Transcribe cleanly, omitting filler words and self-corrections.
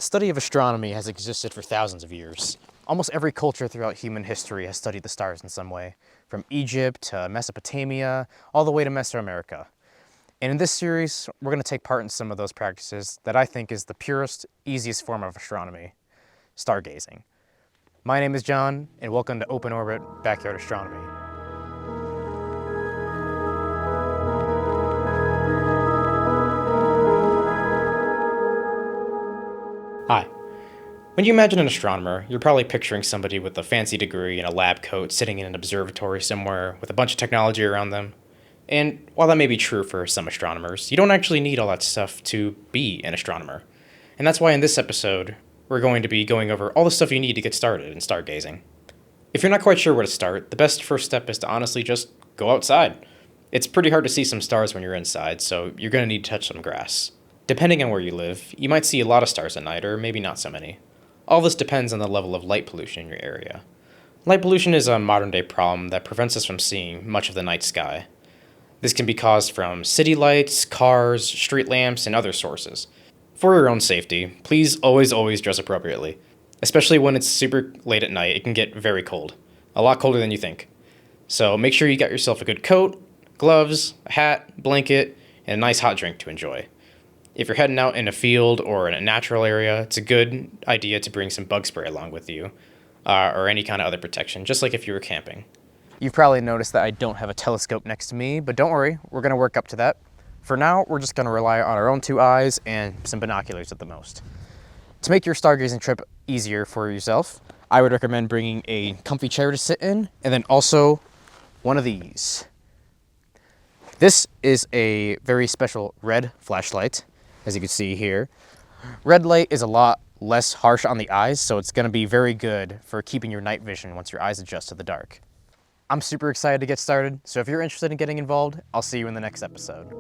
study of astronomy has existed for thousands of years. Almost every culture throughout human history has studied the stars in some way, from Egypt to Mesopotamia, all the way to Mesoamerica. And in this series, we're going to take part in some of those practices that I think is the purest, easiest form of astronomy, stargazing. My name is John, and welcome to Open Orbit Backyard Astronomy. Hi. When you imagine an astronomer, you're probably picturing somebody with a fancy degree and a lab coat sitting in an observatory somewhere with a bunch of technology around them. And while that may be true for some astronomers, you don't actually need all that stuff to be an astronomer. And that's why in this episode, we're going to be going over all the stuff you need to get started in stargazing. If you're not quite sure where to start, the best first step is to honestly just go outside. It's pretty hard to see some stars when you're inside, so you're going to need to touch some grass. Depending on where you live, you might see a lot of stars at night, or maybe not so many. All this depends on the level of light pollution in your area. Light pollution is a modern-day problem that prevents us from seeing much of the night sky. This can be caused from city lights, cars, street lamps, and other sources. For your own safety, please always dress appropriately. Especially when it's super late at night, it can get very cold. A lot colder than you think. So make sure you got yourself a good coat, gloves, a hat, blanket, and a nice hot drink to enjoy. If you're heading out in a field or in a natural area, it's a good idea to bring some bug spray along with you, or any kind of other protection, just like if you were camping. You've probably noticed that I don't have a telescope next to me, but don't worry, we're going to work up to that. For now, we're just going to rely on our own two eyes and some binoculars at the most. To make your stargazing trip easier for yourself, I would recommend bringing a comfy chair to sit in, and then also one of these. This is a very special red flashlight. As you can see here, red light is a lot less harsh on the eyes, so it's going to be very good for keeping your night vision once your eyes adjust to the dark. I'm super excited to get started, so if you're interested in getting involved, I'll see you in the next episode.